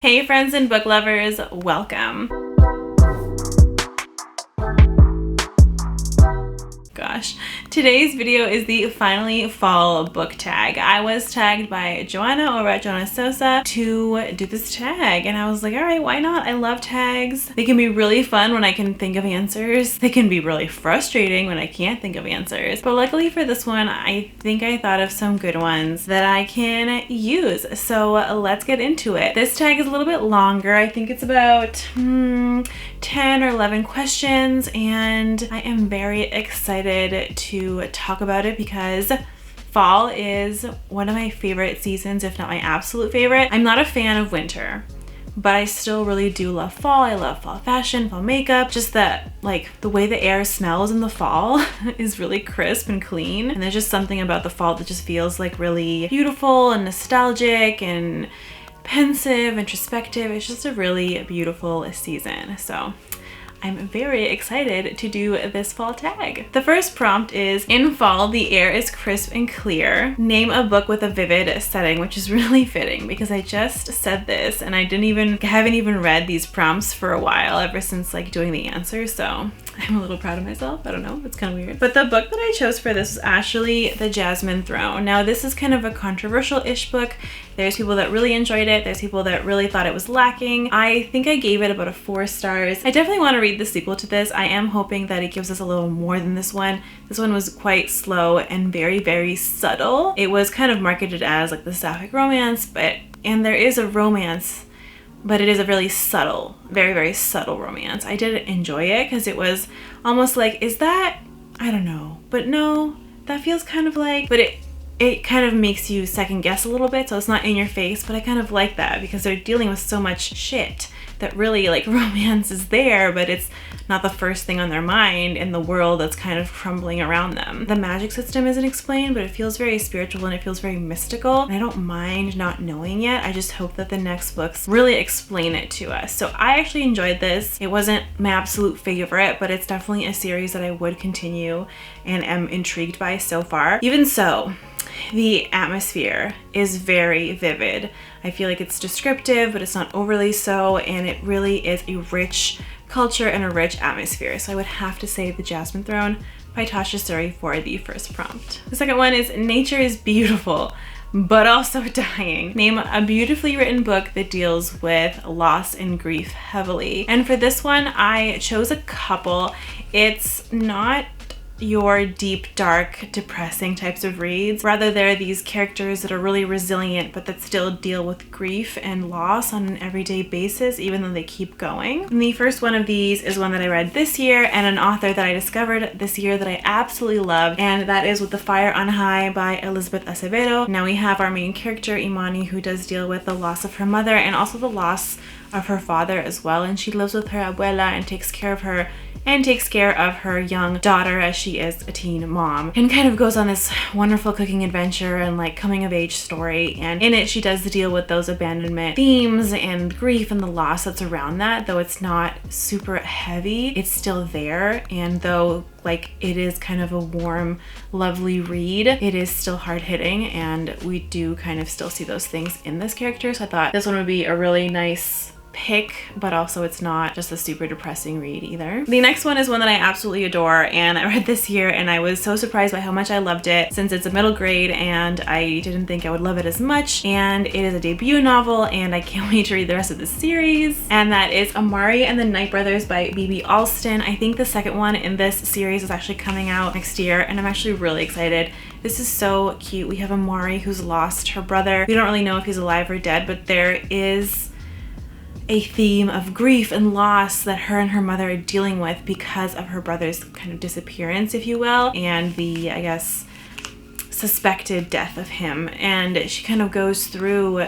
Hey friends and book lovers, welcome. Gosh, today's video is the finally fall book tag. I was tagged by Joanna over at Joanna Sosa to do this tag, and I was like, all right, why not? I love tags. They can be really fun when I can think of answers. They can be really frustrating when I can't think of answers. But luckily for this one, I think I thought of some good ones that I can use. So let's get into it. This tag is a little bit longer. I think it's about 10 or 11 questions, and I am very excited to talk about it because fall is one of my favorite seasons, if not my absolute favorite. I'm not a fan of winter, but I still really do love fall. I love fall fashion, fall makeup, just that like the way the air smells in the fall is really crisp and clean. And there's just something about the fall that just feels like really beautiful and nostalgic and pensive, introspective. It's just a really beautiful season. So I'm very excited to do this fall tag. The first prompt is, in fall, the air is crisp and clear. Name a book with a vivid setting, which is really fitting because I just said this and I haven't even read these prompts for a while, ever since like doing the answers. So I'm a little proud of myself. I don't know, it's kind of weird. But the book that I chose for this was actually The Jasmine Throne. Now this is kind of a controversial-ish book. There's people that really enjoyed it. There's people that really thought it was lacking. I think I gave it about 4 stars. I definitely want to read the sequel to this. I am hoping that it gives us a little more than this one. This one was quite slow and very, very subtle. It was kind of marketed as like the sapphic romance, and there is a romance, but it is a really subtle, very, very subtle romance. I did enjoy it because it was almost like, is that, I don't know, but no, that feels kind of like, but it kind of makes you second guess a little bit, so it's not in your face, but I kind of like that because they're dealing with so much shit that really like romance is there, but it's not the first thing on their mind in the world that's kind of crumbling around them. The magic system isn't explained, but it feels very spiritual and it feels very mystical. And I don't mind not knowing yet. I just hope that the next books really explain it to us. So I actually enjoyed this. It wasn't my absolute favorite, but it's definitely a series that I would continue and am intrigued by so far. Even so, the atmosphere is very vivid. I feel like it's descriptive, but it's not overly so, and it really is a rich culture and a rich atmosphere. So I would have to say The Jasmine Throne by Tasha Suri for the first prompt. The second one is Nature is Beautiful, but also dying. Name a beautifully written book that deals with loss and grief heavily. And for this one, I chose a couple. It's not your deep, dark, depressing types of reads. Rather, there are these characters that are really resilient, but that still deal with grief and loss on an everyday basis, even though they keep going. And the first one of these is one that I read this year and an author that I discovered this year that I absolutely loved, and that is With the Fire on High by Elizabeth Acevedo. Now we have our main character, Imani, who does deal with the loss of her mother and also the loss of her father as well, and she lives with her abuela and takes care of her and takes care of her young daughter as she is a teen mom, and kind of goes on this wonderful cooking adventure and like coming of age story. And in it she does deal with those abandonment themes and grief and the loss that's around that. Though it's not super heavy, it's still there, and though like it is kind of a warm, lovely read, it is still hard-hitting, and we do kind of still see those things in this character. So I thought this one would be a really nice pick, but also it's not just a super depressing read either. The next one is one that I absolutely adore, and I read this year and I was so surprised by how much I loved it, since it's a middle grade and I didn't think I would love it as much. And it is a debut novel, and I can't wait to read the rest of the series, and that is Amari and the Night Brothers by B.B. Alston. I think the second one in this series is actually coming out next year, and I'm actually really excited. This is so cute. We have Amari who's lost her brother. We don't really know if he's alive or dead, but there is a theme of grief and loss that her and her mother are dealing with because of her brother's kind of disappearance, if you will, and the, I guess, suspected death of him. And she kind of goes through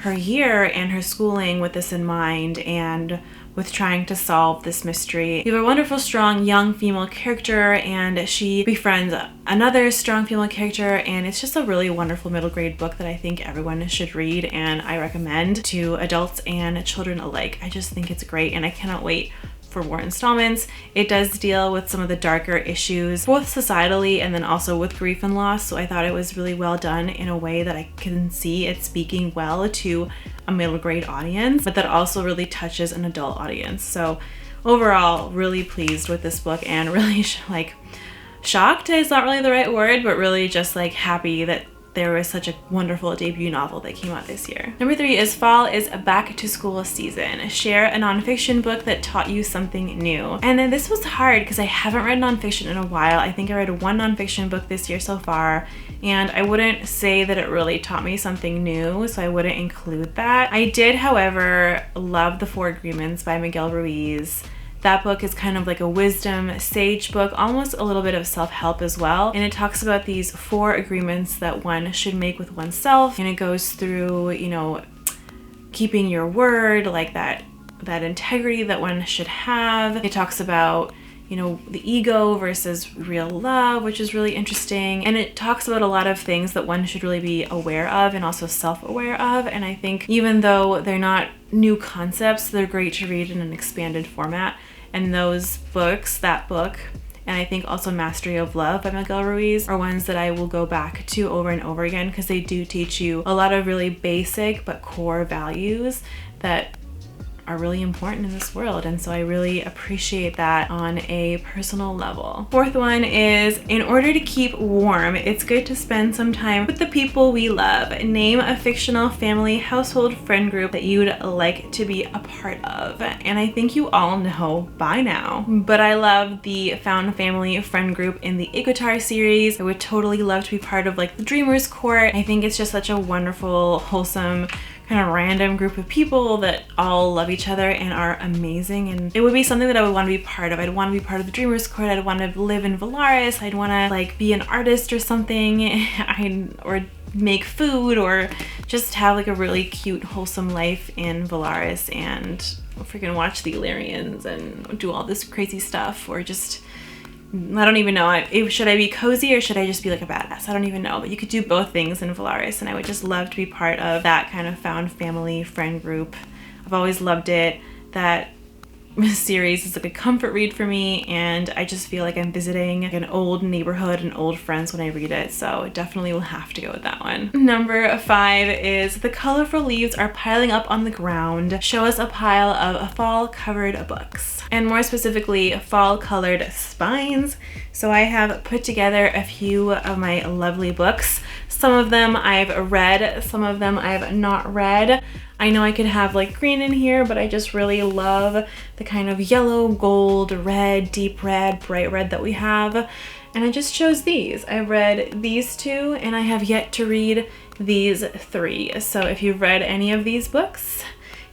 her year and her schooling with this in mind, and with trying to solve this mystery. We have a wonderful, strong, young female character, and she befriends another strong female character, and it's just a really wonderful middle grade book that I think everyone should read, and I recommend to adults and children alike. I just think it's great, and I cannot wait for more installments. It does deal with some of the darker issues, both societally and then also with grief and loss. So I thought it was really well done in a way that I can see it speaking well to a middle grade audience, but that also really touches an adult audience. So overall, really pleased with this book, and really like shocked is not really the right word, but really just like happy that there was such a wonderful debut novel that came out this year. Number 3 is Fall is Back to School Season. Share a nonfiction book that taught you something new. And then this was hard because I haven't read nonfiction in a while. I think I read one nonfiction book this year so far, and I wouldn't say that it really taught me something new, so I wouldn't include that. I did, however, love The Four Agreements by Miguel Ruiz. That book is kind of like a wisdom sage book, almost a little bit of self-help as well. And it talks about these 4 agreements that one should make with oneself. And it goes through, you know, keeping your word, like that integrity that one should have. It talks about, you know, the ego versus real love, which is really interesting. And it talks about a lot of things that one should really be aware of and also self-aware of. And I think even though they're not new concepts, they're great to read in an expanded format. And those books, that book, and I think also Mastery of Love by Miguel Ruiz, are ones that I will go back to over and over again because they do teach you a lot of really basic but core values that are really important in this world, and so I really appreciate that on a personal level. 4th one is, in order to keep warm, it's good to spend some time with the people we love. Name a fictional family, household, friend group that you'd like to be a part of. And I think you all know by now, but I love the found family friend group in the Iguatar series. I would totally love to be part of like the Dreamers Court. I think it's just such a wonderful, wholesome, kind of random group of people that all love each other and are amazing, and it would be something that I would want to be part of. I'd want to be part of the Dreamers Court. I'd want to live in Valaris. I'd want to like be an artist or something, or make food, or just have like a really cute, wholesome life in Valaris and freaking watch the Illyrians and do all this crazy stuff, or just, I don't even know. Should I be cozy or should I just be like a badass? I don't even know, but you could do both things in Valaris, and I would just love to be part of that kind of found family friend group. I've always loved it. That series is like a comfort read for me, and I just feel like I'm visiting an old neighborhood and old friends when I read it, so definitely will have to go with that one. Number 5 is the colorful leaves are piling up on the ground. Show us a pile of fall covered books, and more specifically fall colored spines. So I have put together a few of my lovely books. Some of them I've read, some of them I've not read. I know I could have like green in here, but I just really love the kind of yellow, gold, red, deep red, bright red that we have. And I just chose these. I read these 2, and I have yet to read these 3. So if you've read any of these books,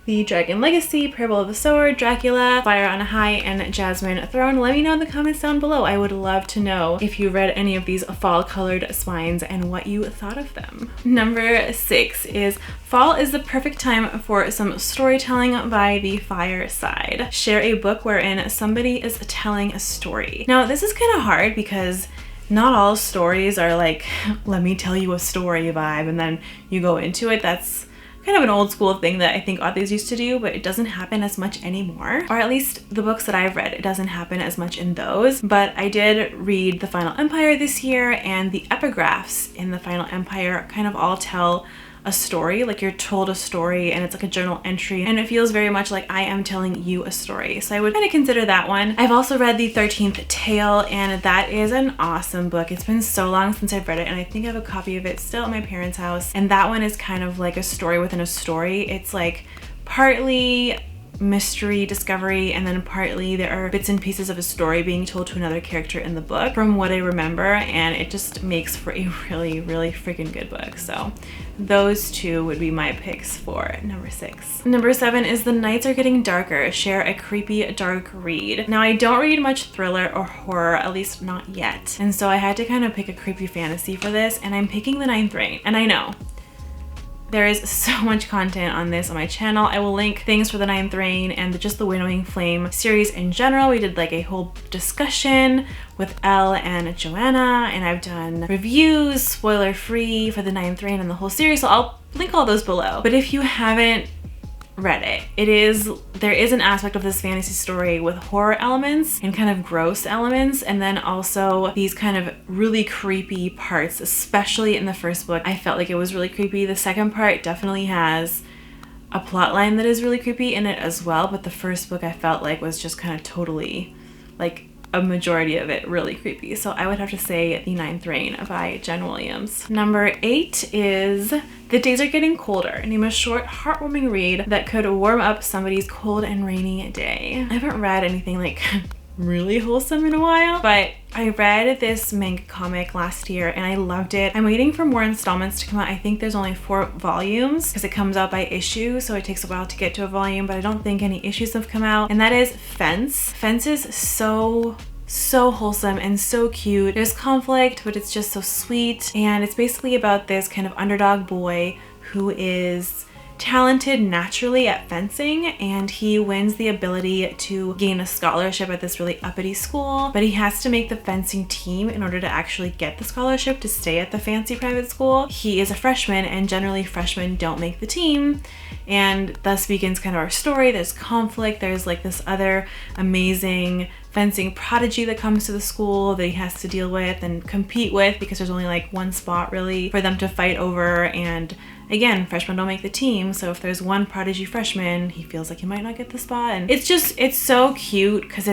The Dragon Legacy, Parable of the Sword, Dracula, Fire on a High, and Jasmine Throne, let me know in the comments down below. I would love to know if you read any of these fall colored spines and what you thought of them. Number 6 is fall is the perfect time for some storytelling by the fireside. Share a book wherein somebody is telling a story. Now this is kind of hard because not all stories are like, let me tell you a story vibe and then you go into it. That's kind of an old school thing that I think authors used to do, but it doesn't happen as much anymore. Or at least the books that I've read, it doesn't happen as much in those. But I did read The Final Empire this year, and the epigraphs in The Final Empire kind of all tell a story, like you're told a story and it's like a journal entry, and it feels very much like I am telling you a story. So I would kind of consider that one. I've also read The 13th Tale, and that is an awesome book. It's been so long since I've read it, and I think I have a copy of it still at my parents' house, and that one is kind of like a story within a story. It's like partly mystery discovery, and then partly there are bits and pieces of a story being told to another character in the book from what I remember, and it just makes for a really freaking good book. So those 2 would be my picks for number 6. Number 7 is The Nights Are Getting Darker. Share a creepy dark read. Now I don't read much thriller or horror, at least not yet, and so I had to kind of pick a creepy fantasy for this, and I'm picking The Ninth Rain. And I know there is so much content on this on my channel. I will link things for The Ninth Rain and just the Winnowing Flame series in general. We did like a whole discussion with Elle and Joanna, and I've done reviews, spoiler free, for The Ninth Rain and the whole series, so I'll link all those below. But if you haven't read it, there is an aspect of this fantasy story with horror elements and kind of gross elements, and then also these kind of really creepy parts, especially in the first book. I felt like it was really creepy. The second part definitely has a plot line that is really creepy in it as well, but the first book I felt like was just kind of totally, like, a majority of it really creepy. So I would have to say The Ninth Reign by Jen Williams. Number 8 is The Days Are Getting Colder. Name a short, heartwarming read that could warm up somebody's cold and rainy day. I haven't read anything like really wholesome in a while, but I read this manga comic last year and I loved it. I'm waiting for more installments to come out. I think there's only 4 volumes because it comes out by issue, so it takes a while to get to a volume, but I don't think any issues have come out. And that is Fence. Fence is so wholesome and so cute. There's conflict, but it's just so sweet. And it's basically about this kind of underdog boy who is talented naturally at fencing, and he wins the ability to gain a scholarship at this really uppity school, but he has to make the fencing team in order to actually get the scholarship to stay at the fancy private school. He is a freshman, and generally freshmen don't make the team, and thus begins kind of our story. There's conflict. There's like this other amazing fencing prodigy that comes to the school that he has to deal with and compete with, because there's only like one spot really for them to fight over. And again, freshmen don't make the team, so if there's one prodigy freshman, he feels like he might not get the spot. And it's so cute because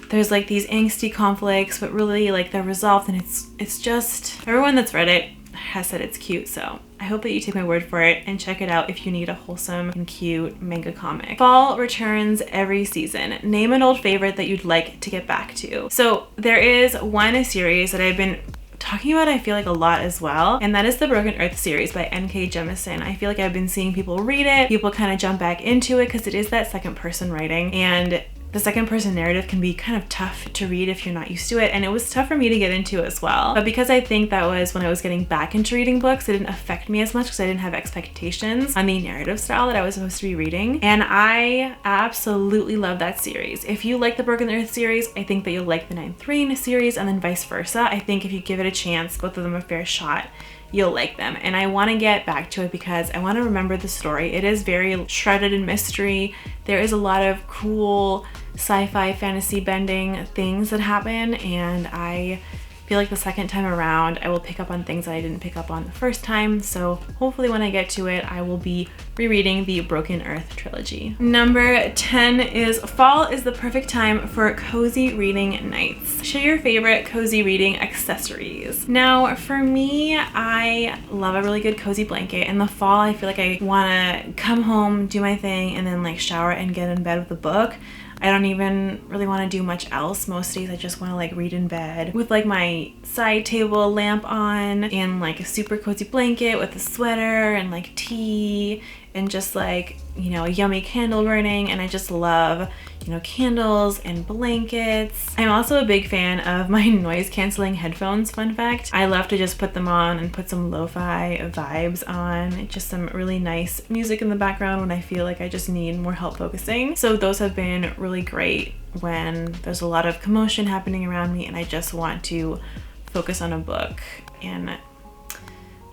there's like these angsty conflicts, but really like they're resolved, and it's just, everyone that's read it has said it's cute. So I hope that you take my word for it and check it out if you need a wholesome and cute manga comic. Fall returns every season. Name an old favorite that you'd like to get back to. So there is one series that I've been talking about, I feel like, a lot as well, and that is the Broken Earth series by N.K. Jemisin. I feel like I've been seeing people read it, people kind of jump back into it because it is that second person writing, and the second person narrative can be kind of tough to read if you're not used to it, and it was tough for me to get into as well. But because I think that was when I was getting back into reading books, it didn't affect me as much because I didn't have expectations on the narrative style that I was supposed to be reading, and I absolutely love that series. If you like the Broken Earth series, I think that you'll like the Ninth Reign series, and then vice versa. I think if you give it a chance, both of them a fair shot, you'll like them. And I want to get back to it because I want to remember the story. It is very shrouded in mystery. There is a lot of cool sci-fi fantasy bending things that happen, and I feel like the second time around I will pick up on things that I didn't pick up on the first time. So hopefully when I get to it, I will be rereading the Broken Earth trilogy. Number 10 is fall is the perfect time for cozy reading nights. Share your favorite cozy reading accessories. Now for me, I love a really good cozy blanket. In the fall, I feel like I want to come home, do my thing, and then like shower and get in bed with a book. I don't even really want to do much else. Most days I just want to like read in bed with like my side table lamp on and like a super cozy blanket with a sweater and like tea and just like, you know, a yummy candle burning. And I just love, you know, candles and blankets. I'm also a big fan of my noise canceling headphones, fun fact. I love to just put them on and put some lo-fi vibes on, just some really nice music in the background when I feel like I just need more help focusing. So those have been really great when there's a lot of commotion happening around me and I just want to focus on a book. And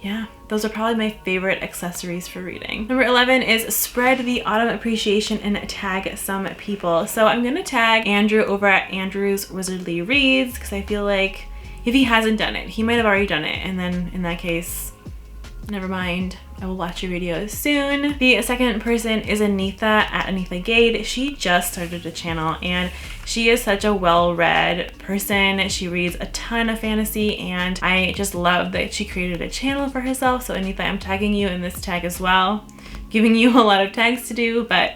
yeah, those are probably my favorite accessories for reading. Number 11 is spread the autumn appreciation and tag some people. So I'm gonna tag Andrew over at Andrew's Wizardly Reads because I feel like if he hasn't done it, he might have already done it, and then in that case, never mind. I will watch your videos soon. The second person is Anitha at Anitha Gade. She just started a channel and she is such a well-read person. She reads a ton of fantasy and I just love that she created a channel for herself. So Anitha, I'm tagging you in this tag as well. Giving you a lot of tags to do, but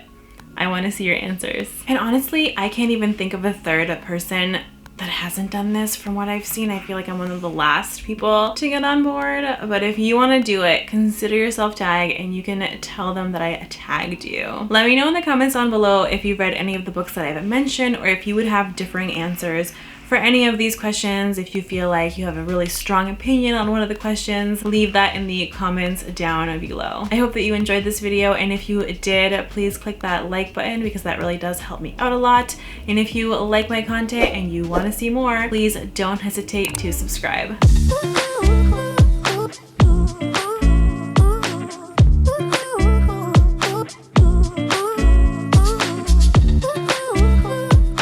I want to see your answers. And honestly, I can't even think of a third person that hasn't done this from what I've seen. I feel like I'm one of the last people to get on board, but if you want to do it, consider yourself tagged and you can tell them that I tagged you. Let me know in the comments down below if you've read any of the books that I haven't mentioned or if you would have differing answers for any of these questions. If you feel like you have a really strong opinion on one of the questions, leave that in the comments down below. I hope that you enjoyed this video, and if you did, please click that like button because that really does help me out a lot. And if you like my content and you want to see more, please don't hesitate to subscribe.